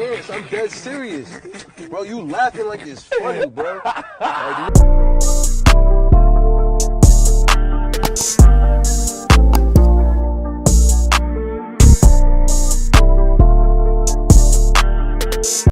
pants. I'm dead serious. Bro, you laughing like it's funny, bro.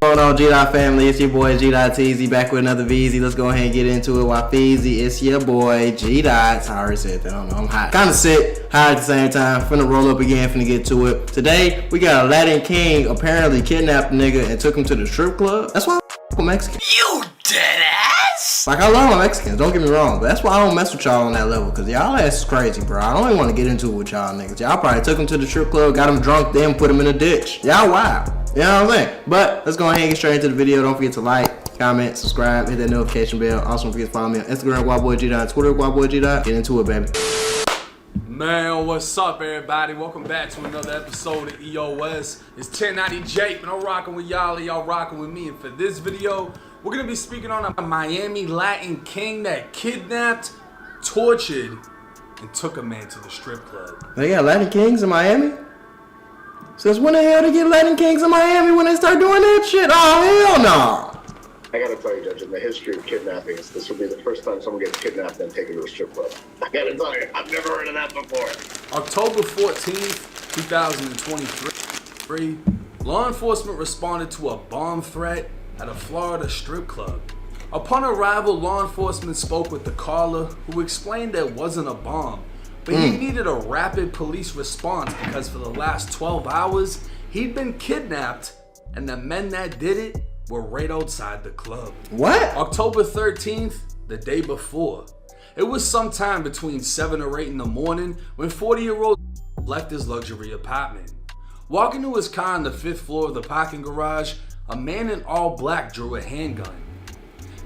What's going on, G-Dot family? It's your boy G-Dot TZ back with another VZ. Let's go ahead and get into it. Wafizi, it's your boy G-Dot. I already said that. I don't know. I'm hot. Kind of sick, high at the same time. Finna roll up again, finna get to it. Today, we got a Latin king apparently kidnapped a nigga and took him to the strip club. That's why I'm Mexican. You dead ass? Like, I love my Mexicans, don't get me wrong, but that's why I don't mess with y'all on that level, because y'all ass is crazy, bro. I don't even want to get into it with y'all niggas. Y'all probably took him to the strip club, got him drunk, then put him in a ditch. Y'all wild. You know what I'm saying? But let's go ahead and get straight into the video. Don't forget to like, comment, subscribe, hit that notification bell. Also, don't forget to follow me on Instagram, WildBoyG., Twitter, WildBoyG.. Get into it, baby. Man, what's up, everybody? Welcome back to another episode of EOS. It's 1090 Jake, and I'm rocking with y'all, and y'all rocking with me. And for this video, we're gonna be speaking on a Miami Latin king that kidnapped, tortured, and took a man to the strip club. They got Latin kings in Miami? Since when the hell they get Latin kings in Miami when they start doing that shit? Oh, hell no. I gotta tell you, Judge, in the history of kidnappings, this will be the first time someone gets kidnapped and taken to a strip club. I gotta tell you, I've never heard of that before. October 14th, 2023, law enforcement responded to a bomb threat at a Florida strip club. Upon arrival, law enforcement spoke with the caller, who explained that it wasn't a bomb, but he needed a rapid police response because for the last 12 hours, he'd been kidnapped, and the men that did it were right outside the club. What? October 13th, the day before. It was sometime between 7 or 8 in the morning when 40-year-old left his luxury apartment. Walking to his car on the 5th floor of the parking garage, a man in all black drew a handgun.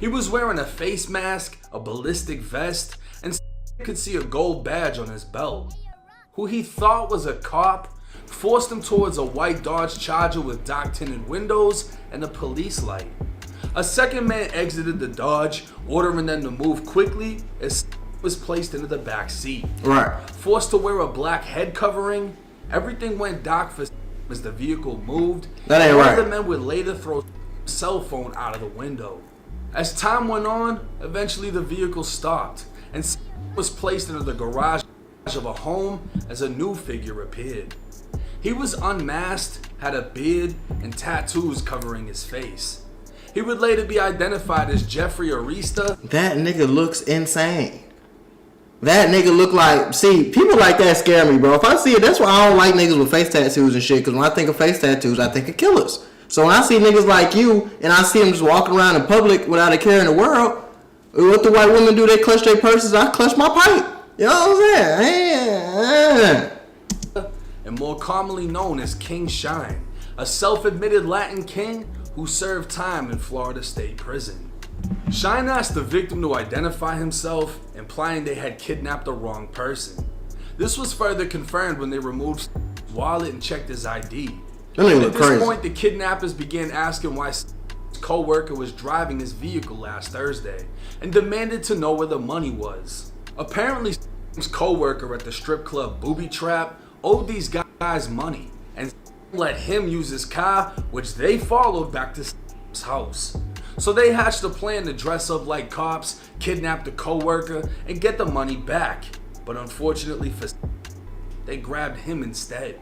He was wearing a face mask, a ballistic vest, and could see a gold badge on his belt. Who he thought was a cop forced him towards a white Dodge Charger with dark tinted windows and a police light. A second man exited the Dodge, ordering them to move quickly as was placed into the back seat. Right. Forced to wear a black head covering, everything went dark for as the vehicle moved. That ain't One right. of the men would later throw cell phone out of the window. As time went on, eventually the vehicle stopped and was placed into the garage of a home as a new figure appeared. He was unmasked, had a beard, and tattoos covering his face. He would later be identified as Jeffrey Arista. That nigga looks insane. That nigga look like, see, people like that scare me, bro. If I see it, that's why I don't like niggas with face tattoos and shit, because when I think of face tattoos, I think of killers. So when I see niggas like you, and I see them just walking around in public without a care in the world, what the white women do, they clutch their purses, I clutch my pipe. You know what I'm saying? And more commonly known as King Shine, a self-admitted Latin king who served time in Florida State Prison. Shine asked the victim to identify himself, implying they had kidnapped the wrong person. This was further confirmed when they removed his wallet and checked his ID. At this point, the kidnappers began asking why his co-worker was driving his vehicle last Thursday and demanded to know where the money was. Apparently, his co-worker at the strip club Booby Trap owed these guys money and let him use his car, which they followed back to his house. So they hatched a plan to dress up like cops, kidnap the co-worker, and get the money back. But unfortunately for they grabbed him instead.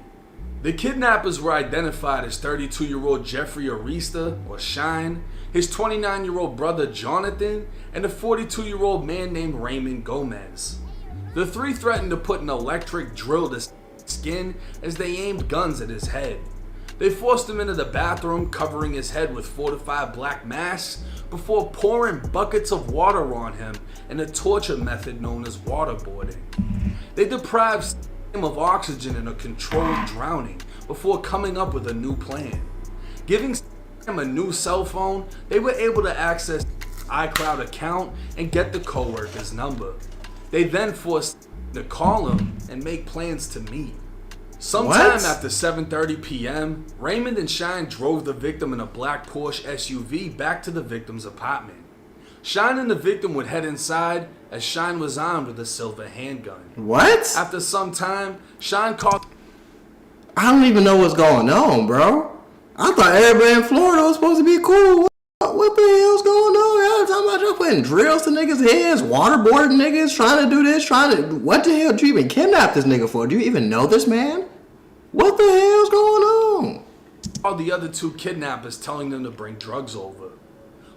The kidnappers were identified as 32-year-old Jeffrey Arista, or Shine, his 29-year-old brother Jonathan, and a 42-year-old man named Raymond Gomez. The three threatened to put an electric drill to his skin as they aimed guns at his head. They forced him into the bathroom, covering his head with 4 to 5 black masks before pouring buckets of water on him in a torture method known as waterboarding. They deprived him of oxygen in a controlled drowning before coming up with a new plan. Giving him a new cell phone, they were able to access his iCloud account and get the co-worker's number. They then forced to call him and make plans to meet. Sometime after 7:30 p.m., Raymond and Shine drove the victim in a black Porsche SUV back to the victim's apartment. Shine and the victim would head inside as Shine was armed with a silver handgun. What? After some time, Shine called. I don't even know what's going on, bro. I thought everybody in Florida was supposed to be cool. What the hell's going on? Y'all talking about y'all putting drills to niggas' heads, waterboarding niggas, trying to do this, what the hell did you even kidnap this nigga for? Do you even know this man? What the hell's going on? All the other two kidnappers telling them to bring drugs over.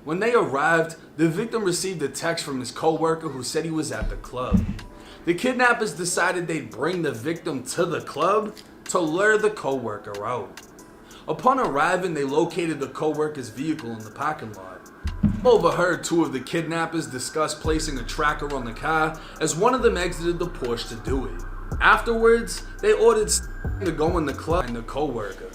When they arrived, the victim received a text from his co-worker who said he was at the club. The kidnappers decided they'd bring the victim to the club to lure the co-worker out. Upon arriving, they located the co-worker's vehicle in the parking lot. Overheard two of the kidnappers discuss placing a tracker on the car as one of them exited the Porsche to do it. Afterwards, they ordered to go in the club and the co-worker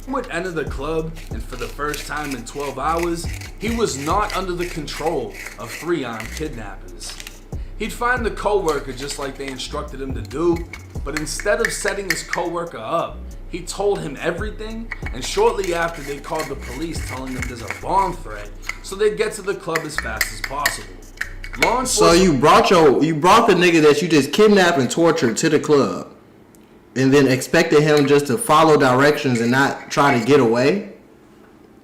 would enter the club, and for the first time in 12 hours, he was not under the control of 3 armed kidnappers. He'd find the co-worker just like they instructed him to do, but instead of setting his co-worker up, he told him everything, and shortly after they called the police telling them there's a bomb threat, so they'd get to the club as fast as possible. So you brought the nigga that you just kidnapped and tortured to the club, and then expected him just to follow directions and not try to get away?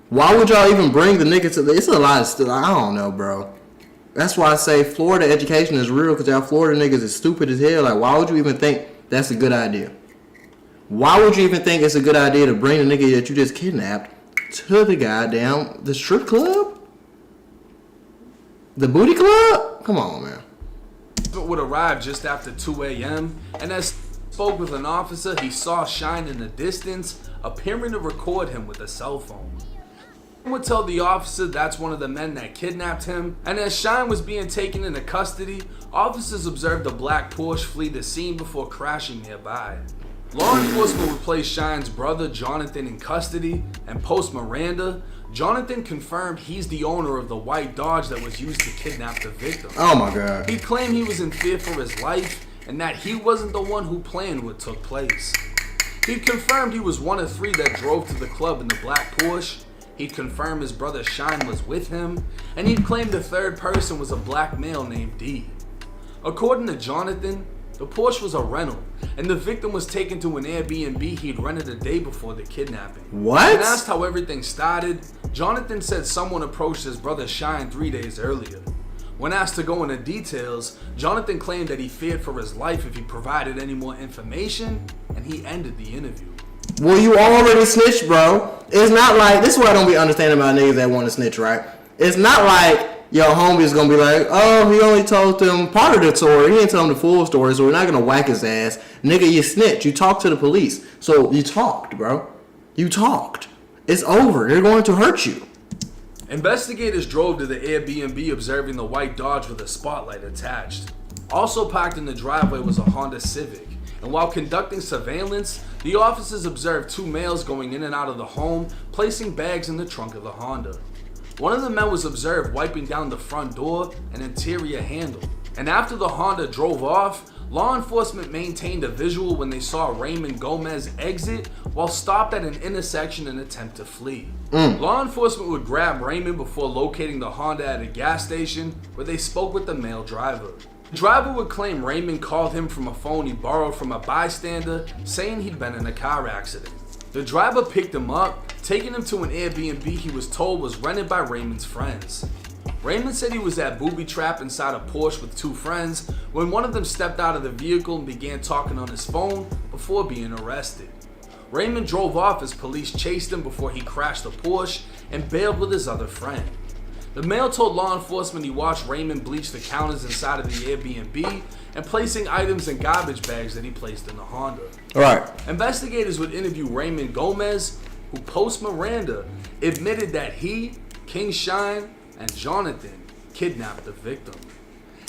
Why would y'all even bring the nigga to the... It's a lot of stuff. I don't know, bro. That's why I say Florida education is real, because y'all Florida niggas is stupid as hell. Like, why would you even think that's a good idea? Why would you even think it's a good idea to bring the nigga that you just kidnapped to the strip club? The booty club? Come on, man. Would arrive just after 2 a.m. and as spoke with an officer, he saw Shine in the distance, appearing to record him with a cell phone. He would tell the officer that's one of the men that kidnapped him, and as Shine was being taken into custody, officers observed a black Porsche flee the scene before crashing nearby. Law enforcement would place Shine's brother Jonathan in custody, and post Miranda, Jonathan confirmed he's the owner of the white Dodge that was used to kidnap the victim. Oh my God. He claimed he was in fear for his life and that he wasn't the one who planned what took place. He confirmed he was one of 3 that drove to the club in the black Porsche. He'd confirmed his brother Shine was with him, and he'd claimed the 3rd person was a black male named D. According to Jonathan, the Porsche was a rental, and the victim was taken to an Airbnb he'd rented a day before the kidnapping. What? When asked how everything started, Jonathan said someone approached his brother Shine 3 days earlier. When asked to go into details, Jonathan claimed that he feared for his life if he provided any more information, and he ended the interview. Well, you already snitched, bro. It's not like, this is what I don't be understanding about niggas that want to snitch, right? It's not like your homie is going to be like, oh, he only told them part of the story. He didn't tell them the full story, so we're not going to whack his ass. Nigga, you snitch. You talked to the police. So you talked, bro. You talked. It's over. They're going to hurt you. Investigators drove to the Airbnb observing the white Dodge with a spotlight attached. Also parked in the driveway was a Honda Civic, and while conducting surveillance, the officers observed 2 males going in and out of the home, placing bags in the trunk of the Honda. One of the men was observed wiping down the front door and interior handle, and after the Honda drove off, law enforcement maintained a visual when they saw Raymond Gomez exit while stopped at an intersection and attempt to flee. Law enforcement would grab Raymond before locating the Honda at a gas station where they spoke with the male driver. The driver would claim Raymond called him from a phone he borrowed from a bystander, saying he'd been in a car accident. The driver picked him up, taking him to an Airbnb he was told was rented by Raymond's friends. Raymond said he was at booby trap inside a Porsche with 2 friends when one of them stepped out of the vehicle and began talking on his phone before being arrested. Raymond drove off as police chased him before he crashed the Porsche and bailed with his other friend. The male told law enforcement he watched Raymond bleach the counters inside of the Airbnb and placing items in garbage bags that he placed in the Honda. Right. Investigators would interview Raymond Gomez, who post Miranda admitted that he, King Shine, and Jonathan kidnapped the victim.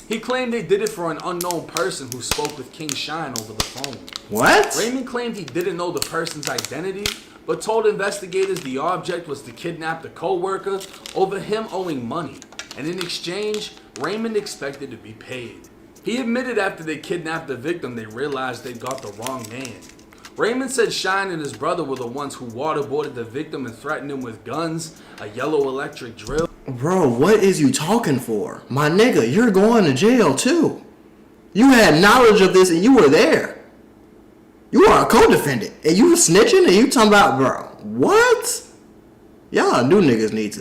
He claimed they did it for an unknown person who spoke with King Shine over the phone. What? Raymond claimed he didn't know the person's identity, but told investigators the object was to kidnap the co-worker over him owing money, and in exchange, Raymond expected to be paid. He admitted after they kidnapped the victim, they realized they got the wrong man. Raymond said Shine and his brother were the ones who waterboarded the victim and threatened him with guns, a yellow electric drill. Bro, what is you talking for? My nigga, you're going to jail too. You had knowledge of this and you were there. You are a co-defendant and you were snitching and you talking about, bro, what? Y'all new niggas need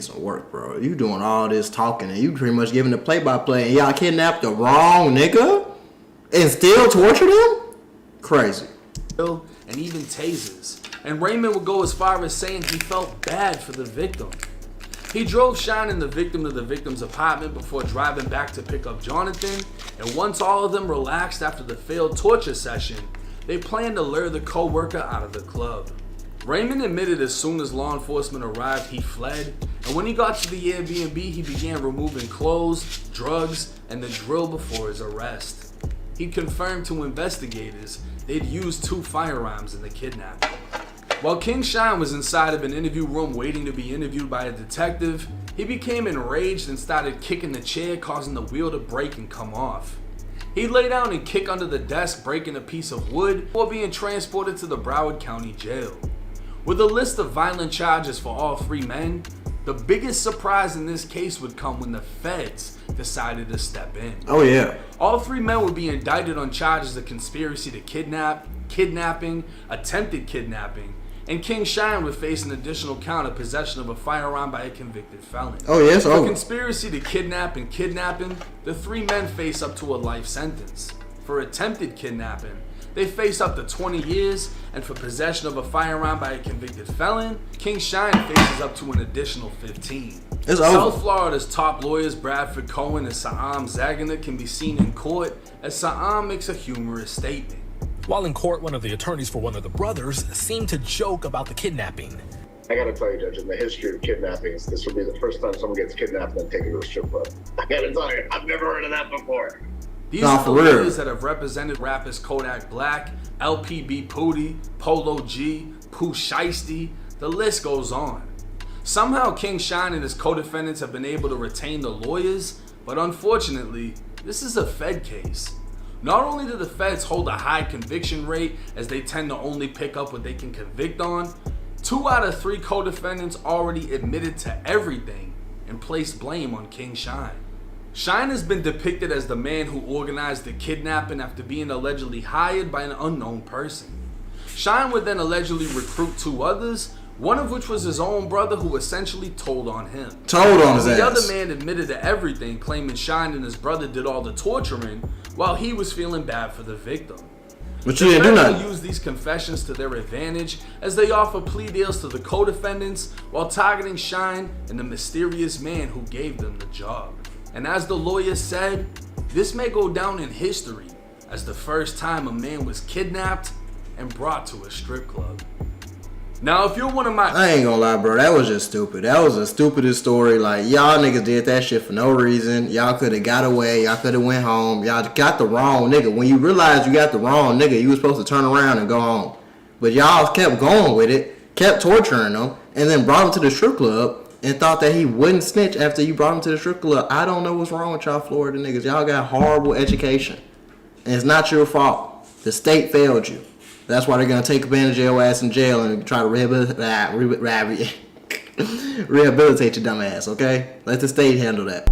some work, bro. You doing all this talking and you pretty much giving the play-by-play and y'all kidnapped the wrong nigga and still tortured him? Crazy. And even tasers. And Raymond would go as far as saying he felt bad for the victim. He drove Shine and the victim to the victim's apartment before driving back to pick up Jonathan, and once all of them relaxed after the failed torture session, they planned to lure the co-worker out of the club. Raymond admitted as soon as law enforcement arrived, he fled, and when he got to the Airbnb, he began removing clothes, drugs, and the drill before his arrest. He confirmed to investigators they'd used 2 firearms in the kidnapping. While King Shine was inside of an interview room waiting to be interviewed by a detective, he became enraged and started kicking the chair, causing the wheel to break and come off. He'd lay down and kick under the desk, breaking a piece of wood, before being transported to the Broward County Jail. With a list of violent charges for all 3 men, the biggest surprise in this case would come when the feds decided to step in. Oh yeah. All 3 men would be indicted on charges of conspiracy to kidnap, kidnapping, attempted kidnapping, and King Shine would face an additional count of possession of a firearm by a convicted felon. Oh yes, For conspiracy to kidnap and kidnapping, the 3 men face up to a life sentence. For attempted kidnapping, they face up to 20 years, and for possession of a firearm by a convicted felon, King Shine faces up to an additional 15. It's South over. Florida's top lawyers Bradford Cohen and Saam Zagana can be seen in court as Saam makes a humorous statement. While in court, one of the attorneys for one of the brothers seemed to joke about the kidnapping. I gotta tell you, Judge, in the history of kidnappings, this will be the first time someone gets kidnapped and taken to a strip club. I gotta tell you, I've never heard of that before. These are the lawyers that have represented rappers Kodak Black, LPB Pootie, Polo G, Pooh Shiesty, the list goes on. Somehow King Shine and his co-defendants have been able to retain the lawyers, but unfortunately, this is a Fed case. Not only do the feds hold a high conviction rate, as they tend to only pick up what they can convict on, 2 out of 3 co-defendants already admitted to everything and placed blame on King Shine. Shine has been depicted as the man who organized the kidnapping after being allegedly hired by an unknown person. Shine would then allegedly recruit 2 others, one of which was his own brother, who essentially told on him. Told on his ass. The other man admitted to everything, claiming Shine and his brother did all the torturing while he was feeling bad for the victim. But you didn't do nothing. They use these confessions to their advantage as they offer plea deals to the co-defendants while targeting Shine and the mysterious man who gave them the job. And as the lawyer said, this may go down in history as the first time a man was kidnapped and brought to a strip club. Now, if you're one of my... I ain't gonna lie, bro. That was just stupid. That was the stupidest story. Like, y'all niggas did that shit for no reason. Y'all could have got away. Y'all could have went home. Y'all got the wrong nigga. When you realize you got the wrong nigga, you was supposed to turn around and go home. But y'all kept going with it, kept torturing them, and then brought him to the strip club and thought that he wouldn't snitch after you brought him to the strip club. I don't know what's wrong with y'all Florida niggas. Y'all got horrible education. And it's not your fault. The state failed you. That's why they're going to take advantage of your ass in jail and try to rehabilitate your dumb ass, okay? Let the state handle that.